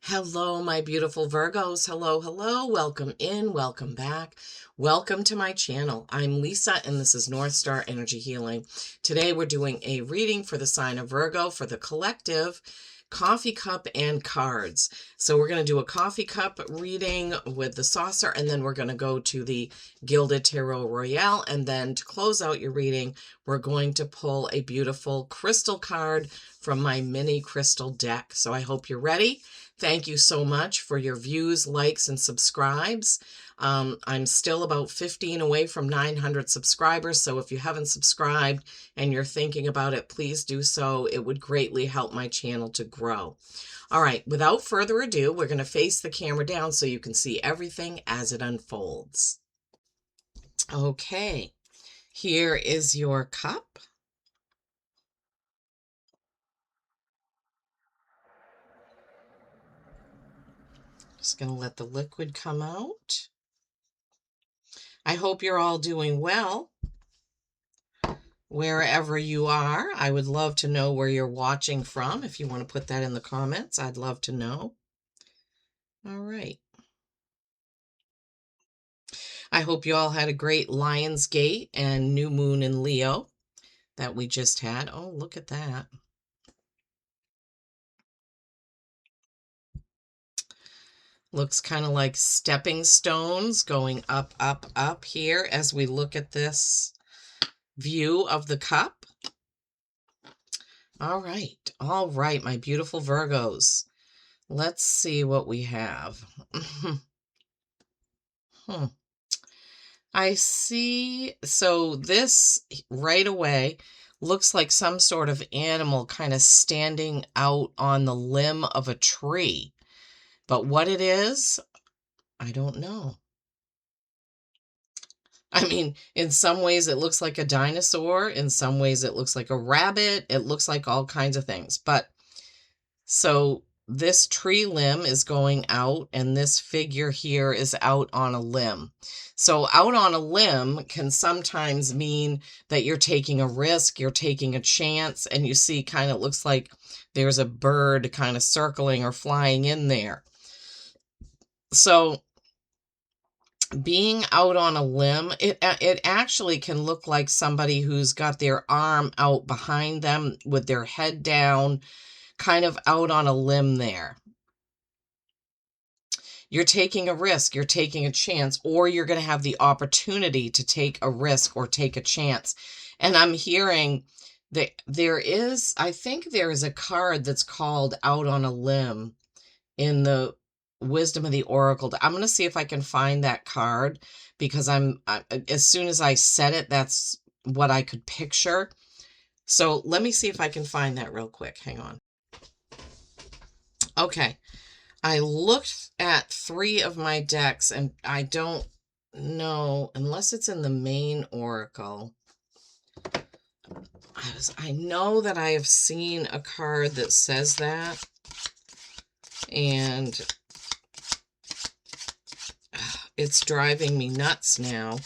Hello, my beautiful Virgos. Hello, hello. Welcome in, welcome back. Welcome to my channel. I'm Lisa, and this is North Star Energy Healing. Today, we're doing a reading for the sign of Virgo for the collective, coffee cup and cards. So we're going to do a coffee cup reading with the saucer, and then we're going to go to the Gilded Tarot Royale. And then to close out your reading, we're going to pull a beautiful crystal card from my mini crystal deck. So I hope you're ready. Thank you so much for your views, likes, and subscribes. I'm still about 15 away from 900 subscribers, so if you haven't subscribed and you're thinking about it, please do so. It would greatly help my channel to grow. All right, without further ado, we're going to face the camera down so you can see everything as it unfolds. Okay, here is your cup. Just going to let the liquid come out. I hope you're all doing well. Wherever you are, I would love to know where you're watching from. If you want to put that in the comments, I'd love to know. All right. I hope you all had a great Lionsgate and new moon in Leo that we just had. Oh, look at that. Looks kind of like stepping stones going up, up, up here as we look at this view of the cup. All right, my beautiful Virgos. Let's see what we have. I see. So this right away looks like some sort of animal kind of standing out on the limb of a tree. But what it is, I don't know. I mean, in some ways it looks like a dinosaur. In some ways it looks like a rabbit. It looks like all kinds of things. But so this tree limb is going out, and this figure here is out on a limb. So out on a limb can sometimes mean that you're taking a risk, you're taking a chance, and you see kind of looks like there's a bird kind of circling or flying in there. So being out on a limb, it actually can look like somebody who's got their arm out behind them with their head down, kind of out on a limb there. You're taking a risk, you're taking a chance, or you're going to have the opportunity to take a risk or take a chance. And I'm hearing that I think there is a card that's called Out on a Limb in the Wisdom of the Oracle. I'm going to see if I can find that card, because as soon as I said it, that's what I could picture. So let me see if I can find that real quick. Hang on. Okay. I looked at 3 of my decks, and I don't know, unless it's in the main oracle. I know that I have seen a card that says that, and it's driving me nuts now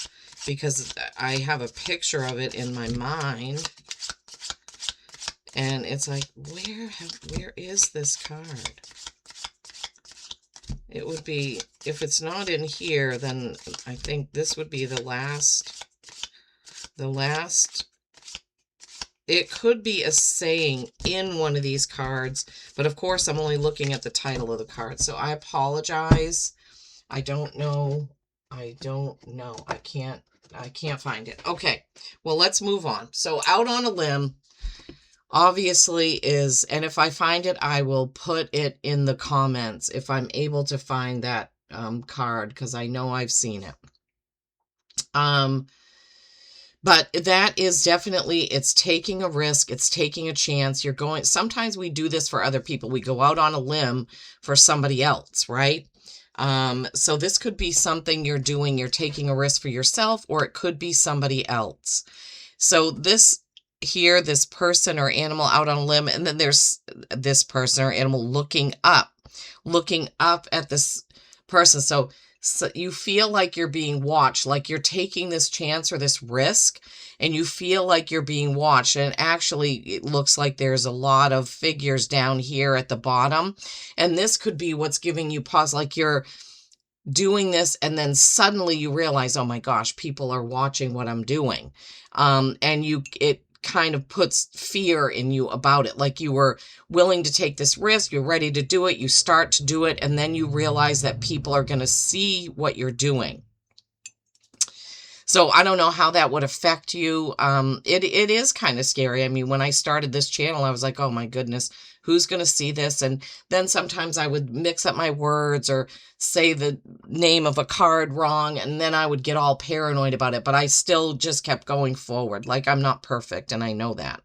because I have a picture of it in my mind, and it's like, where is this card? It would be, if it's not in here, then I think this would be the last, it could be a saying in one of these cards, but of course I'm only looking at the title of the card, so I apologize. I don't know. I can't find it. Okay, well, let's move on. So out on a limb, obviously is, and if I find it, I will put it in the comments if I'm able to find that card, because I know I've seen it. But that is definitely, it's taking a risk, it's taking a chance. You're going, sometimes we do this for other people. We go out on a limb for somebody else, right? So this could be something you're doing, you're taking a risk for yourself, or it could be somebody else. So this here, this person or animal out on a limb, and then there's this person or animal looking up at this person. So So you feel like you're being watched, like you're taking this chance or this risk, and you feel like you're being watched. And actually, it looks like there's a lot of figures down here at the bottom. And this could be what's giving you pause, like you're doing this and then suddenly you realize, oh my gosh, people are watching what I'm doing. And it kind of puts fear in you about it. Like you were willing to take this risk, you're ready to do it, you start to do it, and then you realize that people are going to see what you're doing. So I don't know how that would affect you. It is kind of scary. I mean, when I started this channel, I was like, oh my goodness, who's going to see this? And then sometimes I would mix up my words or say the name of a card wrong, and then I would get all paranoid about it. But I still just kept going forward. Like, I'm not perfect, and I know that.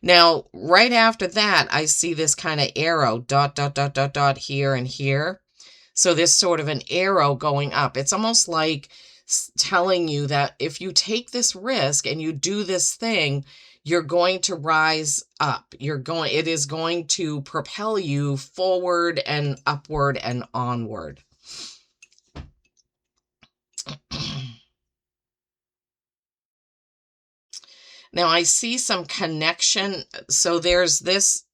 Now, right after that, I see this kind of arrow, dot, dot, dot, dot, dot, here and here. So there's sort of an arrow going up. It's almost like telling you that if you take this risk and you do this thing, you're going to rise up. It is going to propel you forward and upward and onward. Now I see some connection. So there's this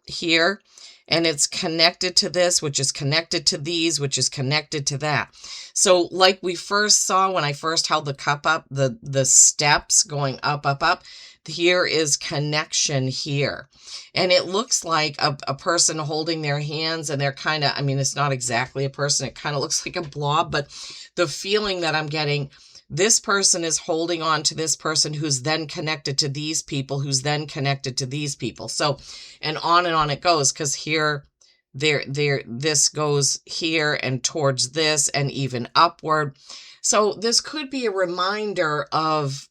here, and it's connected to this, which is connected to these, which is connected to that. So like we first saw when I first held the cup up, the steps going up, up, up, here is connection here. And it looks like a person holding their hands, and they're kind of, I mean, it's not exactly a person. It kind of looks like a blob, but the feeling that I'm getting, this person is holding on to this person who's then connected to these people, who's then connected to these people. So, and on it goes, because here, this goes here and towards this and even upward. So this could be a reminder of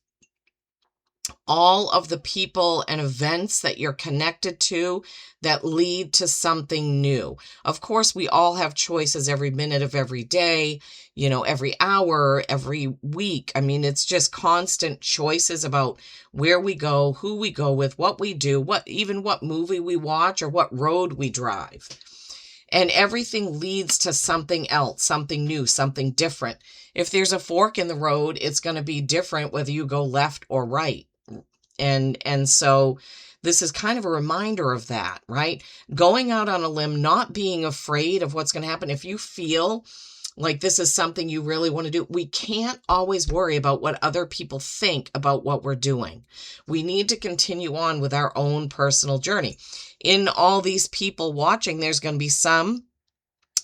all of the people and events that you're connected to that lead to something new. Of course, we all have choices every minute of every day, you know, every hour, every week. I mean, it's just constant choices about where we go, who we go with, what we do, even what movie we watch or what road we drive. And everything leads to something else, something new, something different. If there's a fork in the road, it's going to be different whether you go left or right. And so this is kind of a reminder of that, right? Going out on a limb, not being afraid of what's going to happen. If you feel like this is something you really want to do, we can't always worry about what other people think about what we're doing. We need to continue on with our own personal journey. In all these people watching, there's going to be some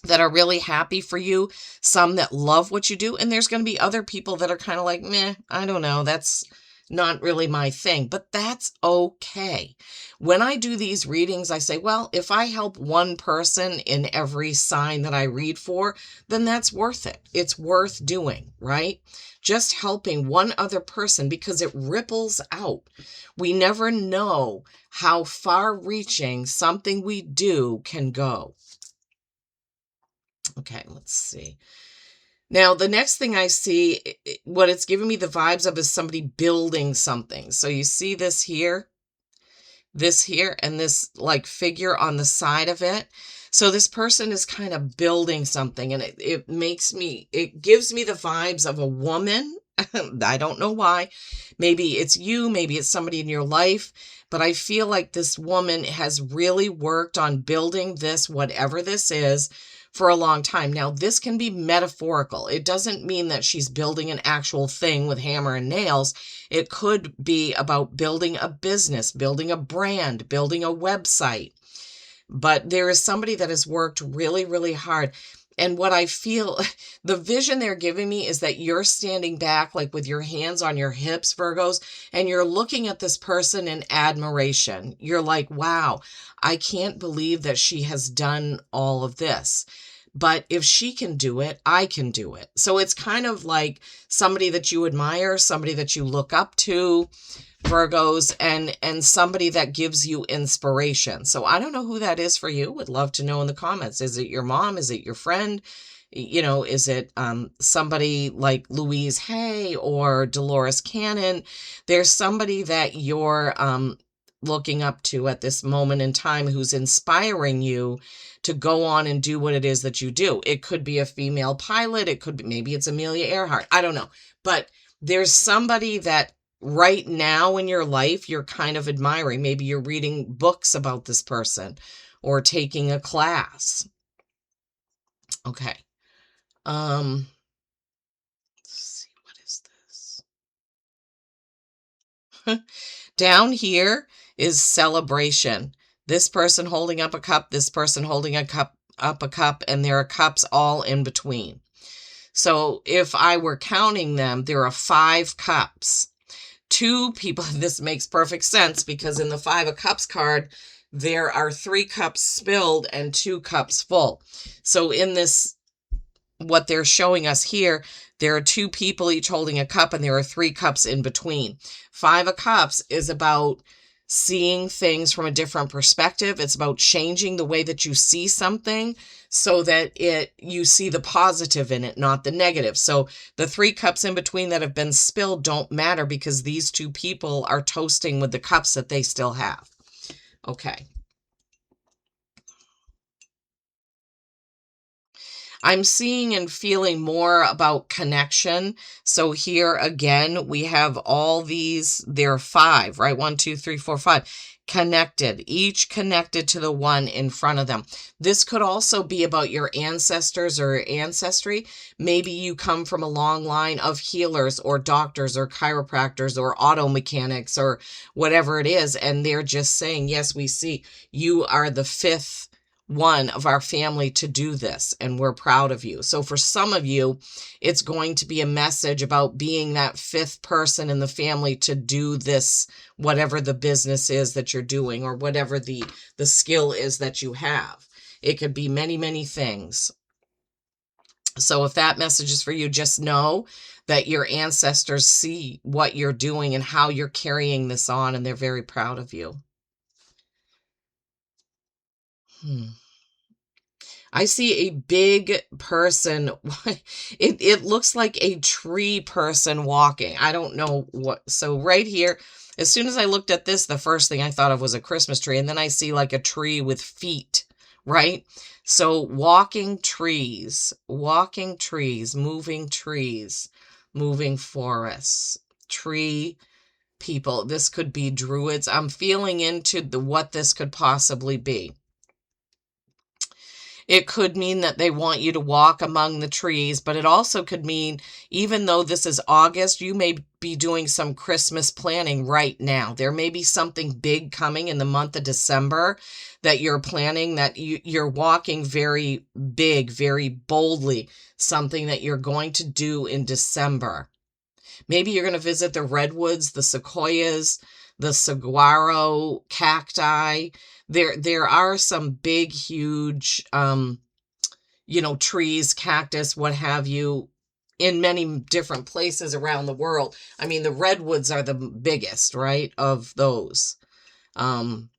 that are really happy for you, some that love what you do, and there's going to be other people that are kind of like, meh, I don't know, that's not really my thing, but that's okay. When I do these readings, I say, well, if I help one person in every sign that I read for, then that's worth it. It's worth doing, right? Just helping one other person, because it ripples out. We never know how far-reaching something we do can go. Okay, let's see. Now, the next thing I see, what it's giving me the vibes of is somebody building something. So you see this here, and this like figure on the side of it. So this person is kind of building something, and it gives me the vibes of a woman. I don't know why. Maybe it's you, maybe it's somebody in your life, but I feel like this woman has really worked on building this, whatever this is, for a long time. Now, this can be metaphorical. It doesn't mean that she's building an actual thing with hammer and nails. It could be about building a business, building a brand, building a website. But there is somebody that has worked really, really hard. And what I feel, the vision they're giving me is that you're standing back, like with your hands on your hips, Virgos, and you're looking at this person in admiration. You're like, wow, I can't believe that she has done all of this. But if she can do it, I can do it. So it's kind of like somebody that you admire, somebody that you look up to, Virgos, and somebody that gives you inspiration. So I don't know who that is for you. Would love to know in the comments. Is it your mom? Is it your friend? You know, is it somebody like Louise Hay or Dolores Cannon? There's somebody that you're looking up to at this moment in time who's inspiring you to go on and do what it is that you do. It could be a female pilot. It could be, maybe it's Amelia Earhart. I don't know. But there's somebody that right now in your life you're kind of admiring. Maybe you're reading books about this person or taking a class. Okay. Let's see, what is this? Down here is celebration. This person holding up a cup, this person holding up a cup, and there are cups all in between. So if I were counting them, there are 5 cups. 2 people, this makes perfect sense because in the 5 of Cups card, there are 3 cups spilled and 2 cups full. So in this, what they're showing us here, there are 2 people each holding a cup and there are 3 cups in between. 5 of Cups is about seeing things from a different perspective. It's about changing the way that you see something so that you see the positive in it, not the negative. So the 3 cups in between that have been spilled don't matter because these 2 people are toasting with the cups that they still have. Okay. I'm seeing and feeling more about connection. So here again, we have all these, there are 5, right? 1, 2, 3, 4, 5 connected, each connected to the one in front of them. This could also be about your ancestors or ancestry. Maybe you come from a long line of healers or doctors or chiropractors or auto mechanics or whatever it is. And they're just saying, yes, we see you are the 5th one of our family to do this, and we're proud of you. So for some of you, it's going to be a message about being that 5th person in the family to do this, whatever the business is that you're doing or whatever the skill is that you have. It could be many, many things. So if that message is for you, just know that your ancestors see what you're doing and how you're carrying this on, and they're very proud of you. I see a big person. It looks like a tree person walking. I don't know what. So right here, as soon as I looked at this, the first thing I thought of was a Christmas tree. And then I see like a tree with feet, right? So walking trees, moving forests, tree people. This could be druids. I'm feeling into what this could possibly be. It could mean that they want you to walk among the trees, but it also could mean, even though this is August, you may be doing some Christmas planning right now. There may be something big coming in the month of December that you're planning, that you're walking very big, very boldly, something that you're going to do in December. Maybe you're going to visit the redwoods, the sequoias, the saguaro cacti. There are some big, huge, trees, cactus, what have you, in many different places around the world. I mean, the redwoods are the biggest, right, of those. But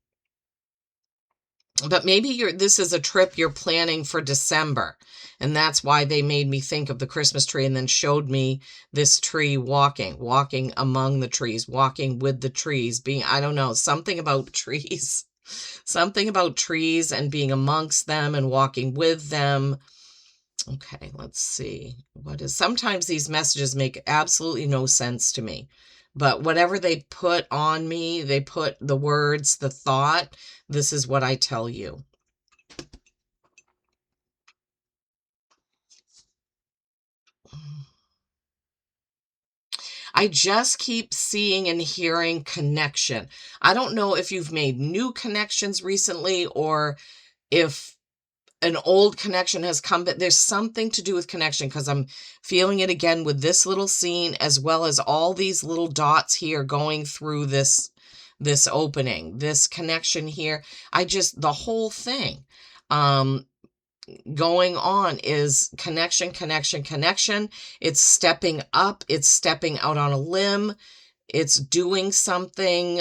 maybe this is a trip you're planning for December. And that's why they made me think of the Christmas tree and then showed me this tree walking among the trees, walking with the trees, being, I don't know, something about trees, something about trees and being amongst them and walking with them. Okay, let's see. Sometimes these messages make absolutely no sense to me. But whatever they put on me, they put the words, the thought, this is what I tell you. I just keep seeing and hearing connection. I don't know if you've made new connections recently or if an old connection has come, but there's something to do with connection because I'm feeling it again with this little scene as well as all these little dots here going through this opening, this connection here. The whole thing going on is connection. It's stepping up. It's stepping out on a limb. It's doing something,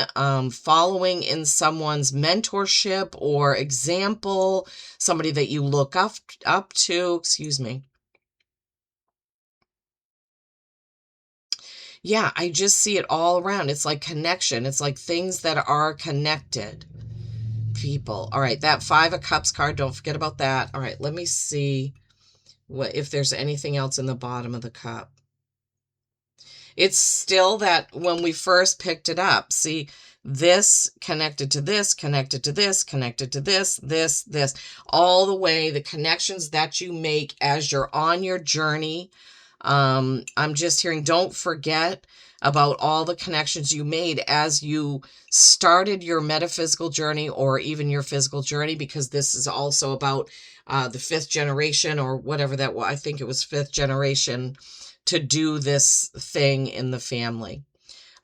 following in someone's mentorship or example, somebody that you look up to, excuse me. Yeah, I just see it all around. It's like connection. It's like things that are connected. People. All right, that 5 of Cups card, don't forget about that. All right, let me see what if there's anything else in the bottom of the cup. It's still that when we first picked it up. See, this connected to this, connected to this, connected to this, all the way, the connections that you make as you're on your journey. I'm just hearing, don't forget about all the connections you made as you started your metaphysical journey or even your physical journey, because this is also about the 5th generation or whatever that was. I think it was 5th generation to do this thing in the family.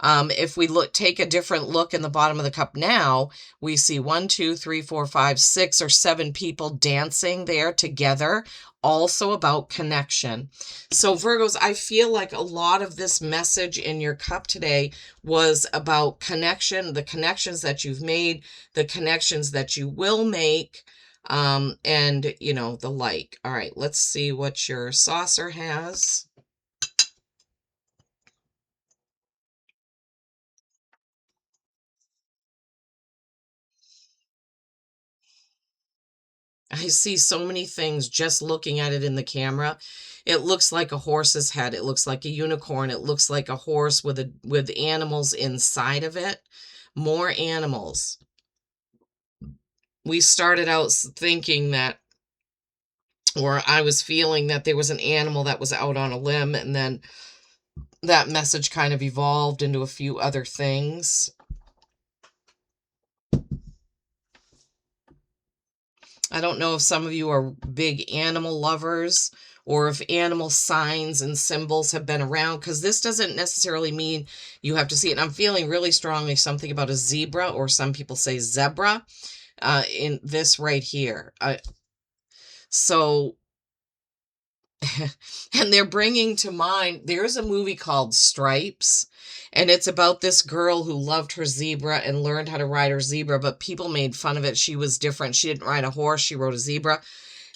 If we take a different look in the bottom of the cup now, we see 1, 2, 3, 4, 5, 6 or 7 people dancing there together, also about connection. So Virgos, I feel like a lot of this message in your cup today was about connection, the connections that you've made, the connections that you will make, and the like. All right, let's see what your saucer has. I see so many things just looking at it in the camera. It looks like a horse's head. It looks like a unicorn. It looks like a horse with animals inside of it. More animals. We started out thinking that, or I was feeling that there was an animal that was out on a limb, and then that message kind of evolved into a few other things. I don't know if some of you are big animal lovers or if animal signs and symbols have been around, because this doesn't necessarily mean you have to see it. And I'm feeling really strongly something about a zebra, or some people say zebra, in this right here. So, and they're bringing to mind, there's a movie called Stripes, and it's about this girl who loved her zebra and learned how to ride her zebra, but people made fun of it. She was different. She didn't ride a horse, she rode a zebra.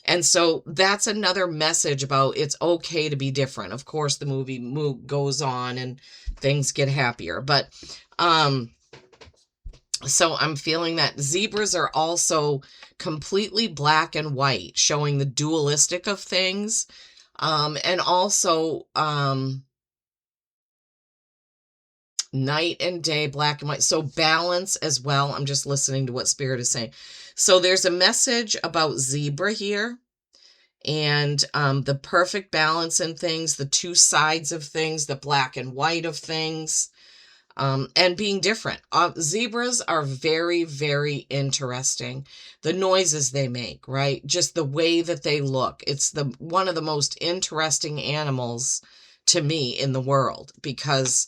And so that's another message about it's okay to be different. Of course, the movie goes on and things get happier. But so I'm feeling that zebras are also completely black and white, showing the dualistic of things. And also night and day, black and white. So balance as well. I'm just listening to what Spirit is saying. So there's a message about zebra here, and the perfect balance in things, the two sides of things, the black and white of things, and being different. Zebras are very, very interesting. The noises they make, right? Just the way that they look. It's one of the most interesting animals to me in the world, because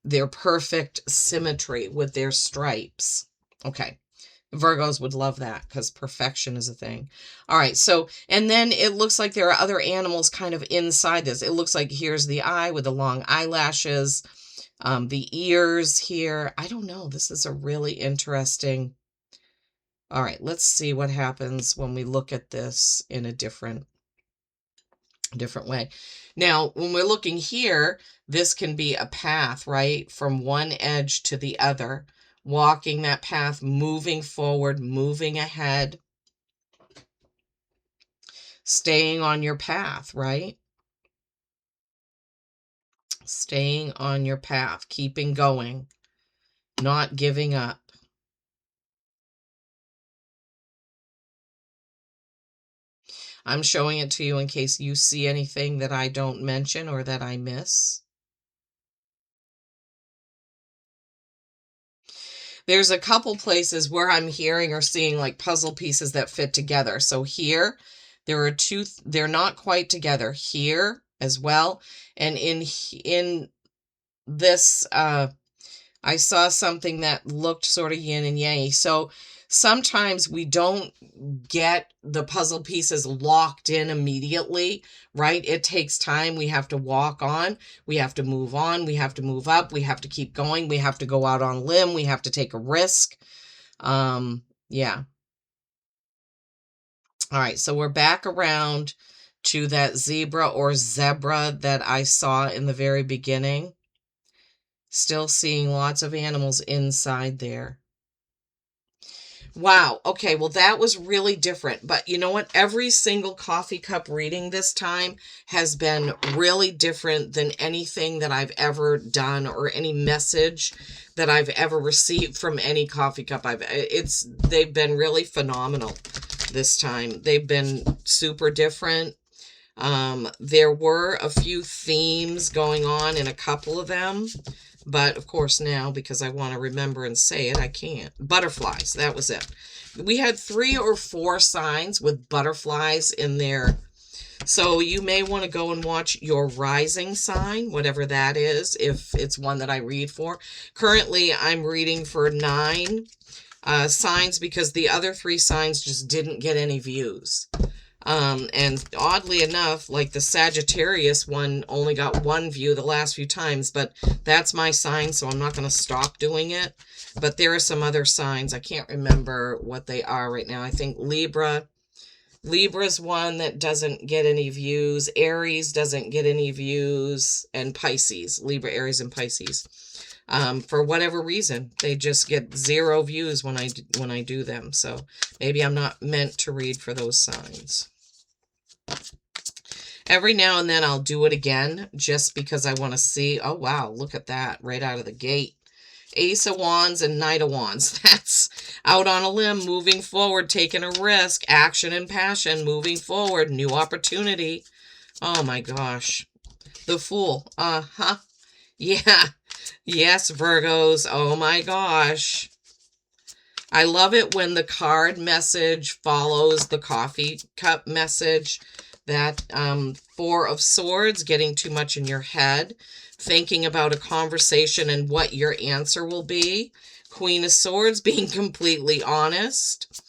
their perfect symmetry with their stripes. Okay. Virgos would love that because perfection is a thing. All right. So, and then it looks like there are other animals kind of inside this. It looks like here's the eye with the long eyelashes, the ears here. I don't know. This is a really interesting. All right. Let's see what happens when we look at this in a different way. Now, when we're looking here, this can be a path, right? From one edge to the other, walking that path, moving forward, moving ahead, staying on your path, right? Staying on your path, keeping going, not giving up. I'm showing it to you in case you see anything that I don't mention or that I miss. There's a couple places where I'm hearing or seeing like puzzle pieces that fit together. So here, there are two, they're not quite together here as well. And in this, I saw something that looked sort of yin and yang. So sometimes we don't get the puzzle pieces locked in immediately, right? It takes time. We have to walk on. We have to move on. We have to move up. We have to keep going. We have to go out on limb. We have to take a risk. Yeah. All right. So we're back around to that zebra or zebra that I saw in the very beginning. Still seeing lots of animals inside there. Wow. Okay. Well, that was really different. But you know what? Every single coffee cup reading this time has been really different than anything that I've ever done or any message that I've ever received from any coffee cup they've been really phenomenal this time. They've been super different. There were a few themes going on in a couple of them. But of course now, because I want to remember and say it, I can't. Butterflies, that was it. We had 3 or 4 signs with butterflies in there. So you may want to go and watch your rising sign, whatever that is, if it's one that I read for. Currently, I'm reading for 9 signs because the other 3 signs just didn't get any views. And oddly enough, like the Sagittarius one only got 1 view the last few times, but that's my sign, so I'm not going to stop doing it. But there are some other signs. I can't remember what they are right now. I think Libra's one that doesn't get any views. Aries doesn't get any views. And Pisces. Libra, Aries, and Pisces. For whatever reason, they just get 0 views when I do them. So maybe I'm not meant to read for those signs. Every now and then I'll do it again just because I want to see. Oh, wow, look at that right out of the gate. Ace of Wands and Knight of Wands. That's out on a limb, moving forward, taking a risk, action and passion, moving forward, new opportunity. Oh, my gosh. The Fool. Uh-huh. Yeah. Yes, Virgos. Oh, my gosh. I love it when the card message follows the coffee cup message. That 4 of Swords, getting too much in your head, thinking about a conversation and what your answer will be. Queen of Swords, being completely honest.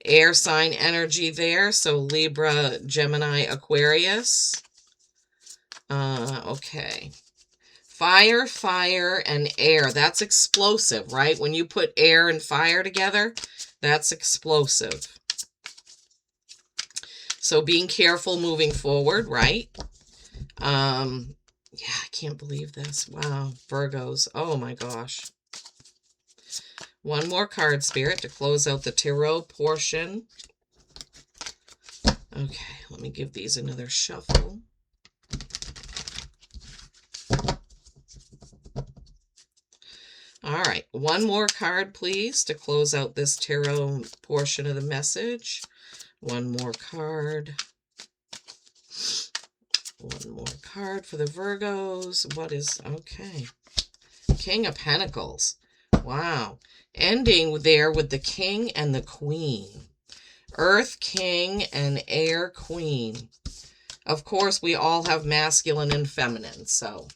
Air sign energy there, so Libra, Gemini, Aquarius. Okay. Fire, fire, and air. That's explosive, right? When you put air and fire together, that's explosive. So being careful moving forward, right? Yeah, I can't believe this. Wow, Virgos. Oh my gosh. One more card, Spirit, to close out the tarot portion. Okay, let me give these another shuffle. All right, one more card, please, to close out this tarot portion of the message. One more card. One more card for the Virgos. What is, okay. King of Pentacles. Wow. Ending there with the King and the Queen. Earth King and Air Queen. Of course, we all have masculine and feminine, so.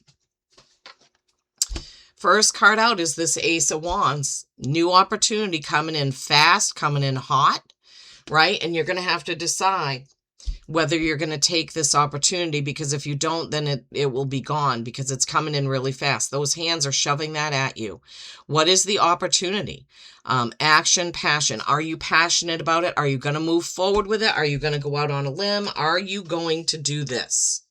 First card out is this Ace of Wands. New opportunity coming in fast, coming in hot, right? And you're going to have to decide whether you're going to take this opportunity, because if you don't, then it will be gone because it's coming in really fast. Those hands are shoving that at you. What is the opportunity? Action, passion. Are you passionate about it? Are you going to move forward with it? Are you going to go out on a limb? Are you going to do this?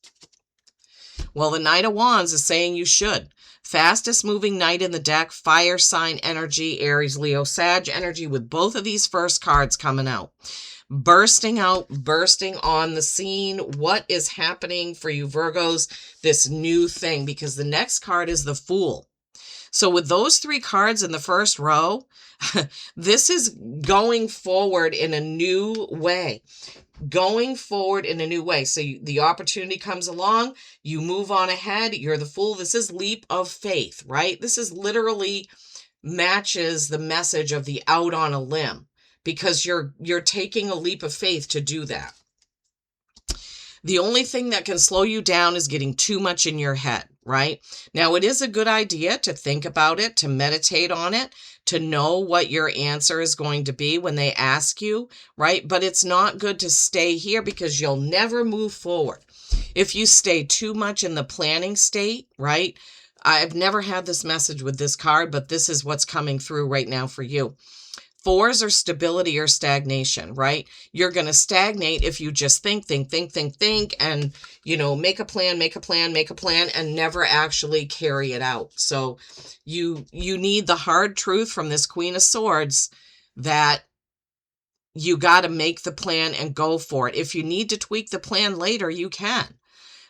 Well, the Knight of Wands is saying you should. Fastest moving knight in the deck, fire sign energy, Aries, Leo, Sag energy, with both of these first cards coming out. Bursting out, bursting on the scene. What is happening for you Virgos? This new thing, because the next card is the Fool. So with those 3 cards in the first row, this is going forward in a new way. Going forward in a new way. So the opportunity comes along, you move on ahead, you're the Fool. This is leap of faith, right? This is literally matches the message of the out on a limb, because you're taking a leap of faith to do that. The only thing that can slow you down is getting too much in your head, right? Now, it is a good idea to think about it, to meditate on it, to know what your answer is going to be when they ask you, right? But it's not good to stay here because you'll never move forward. If you stay too much in the planning state, right? I've never had this message with this card, but this is what's coming through right now for you. Fours are stability or stagnation, right? You're going to stagnate if you just think, and, make a plan, and never actually carry it out. So you need the hard truth from this Queen of Swords that you got to make the plan and go for it. If you need to tweak the plan later, you can.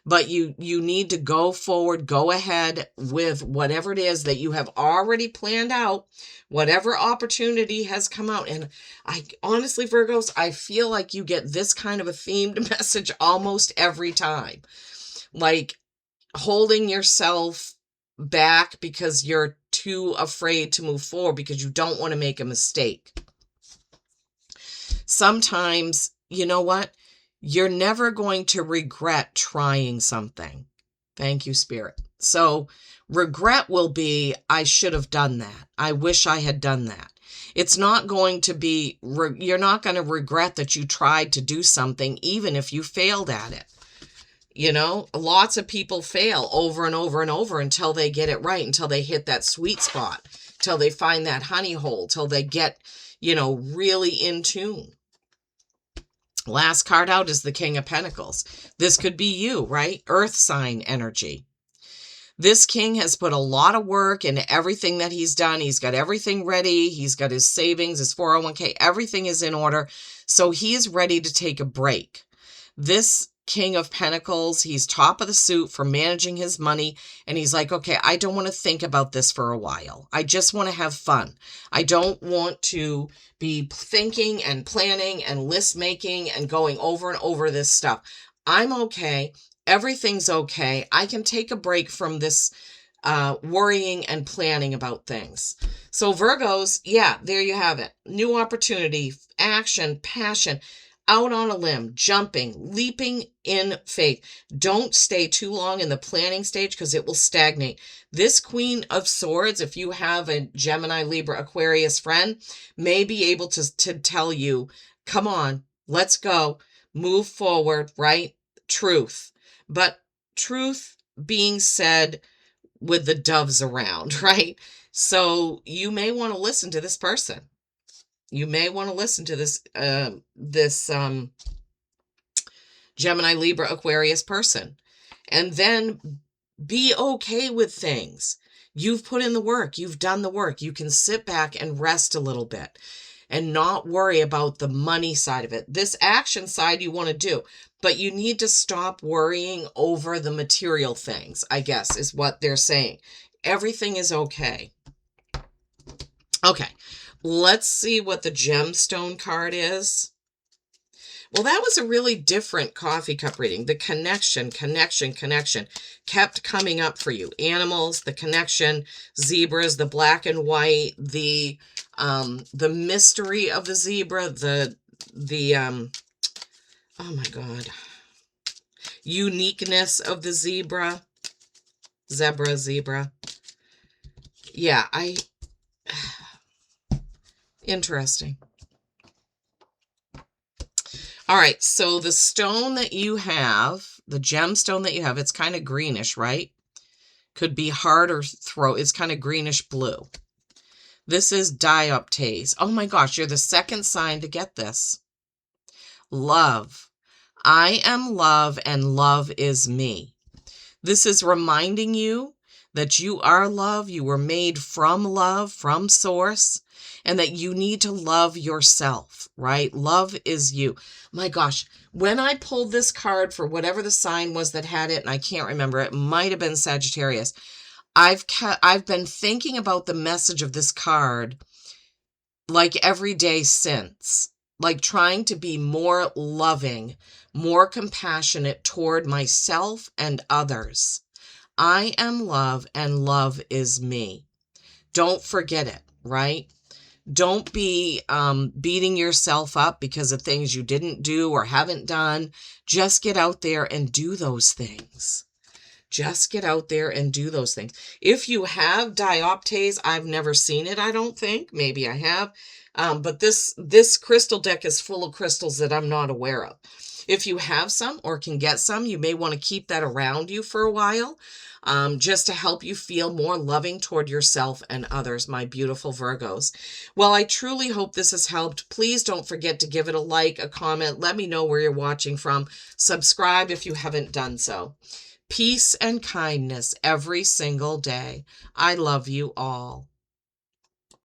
But you need to go forward, go ahead with whatever it is that you have already planned out, whatever opportunity has come out. And I honestly, Virgos, I feel like you get this kind of a themed message almost every time. Like holding yourself back because you're too afraid to move forward because you don't want to make a mistake. Sometimes, you know what? You're never going to regret trying something. Thank you, Spirit. So regret will be, I should have done that. I wish I had done that. It's not going to be, you're not going to regret that you tried to do something, even if you failed at it. Lots of people fail over and over and over until they get it right, until they hit that sweet spot, till they find that honey hole, till they get, really in tune. Last card out is the King of Pentacles. This could be you, right? Earth sign energy. This king has put a lot of work into everything that he's done. He's got everything ready. He's got his savings, his 401k. Everything is in order. So he is ready to take a break. This King of Pentacles, he's top of the suit for managing his money. And he's like, okay, I don't want to think about this for a while. I just want to have fun. I don't want to be thinking and planning and list making and going over and over this stuff. I'm okay. Everything's okay. I can take a break from this worrying and planning about things. So Virgos, yeah, there you have it. New opportunity, action, passion. Out on a limb, jumping, leaping in faith. Don't stay too long in the planning stage because it will stagnate. This Queen of Swords, if you have a Gemini, Libra, Aquarius friend, may be able to tell you, come on, let's go, move forward, right? Truth. But truth being said with the doves around, right? So you may want to listen to this person. You may want to listen to this Gemini, Libra, Aquarius person. And then be okay with things. You've put in the work. You've done the work. You can sit back and rest a little bit and not worry about the money side of it. This action side you want to do, but you need to stop worrying over the material things, I guess, is what they're saying. Everything is okay. Okay. Let's see what the gemstone card is. Well, that was a really different coffee cup reading. The connection kept coming up for you. Animals, the connection, zebras, the black and white, the mystery of the zebra, oh my God, uniqueness of the zebra. Yeah, interesting. All right, so the stone that you have, the gemstone that you have, it's kind of greenish, right? Could be heart or throat. It's kind of greenish blue. This is dioptase. Oh my gosh, you're the second sign to get this. Love. I am love and love is me. This is reminding you that you are love. You were made from love, from source. And that you need to love yourself, right? Love is you. My gosh, when I pulled this card for whatever the sign was that had it, and I can't remember, it might have been Sagittarius. I've been thinking about the message of this card like every day since, like trying to be more loving, more compassionate toward myself and others. I am love and love is me. Don't forget it, right? Don't be beating yourself up because of things you didn't do or haven't done. Just get out there and do those things. Just get out there and do those things. If you have dioptase, I've never seen it, I don't think. Maybe I have. But this crystal deck is full of crystals that I'm not aware of. If you have some or can get some, you may want to keep that around you for a while, just to help you feel more loving toward yourself and others, my beautiful Virgos. Well, I truly hope this has helped. Please don't forget to give it a like, a comment. Let me know where you're watching from. Subscribe if you haven't done so. Peace and kindness every single day. I love you all.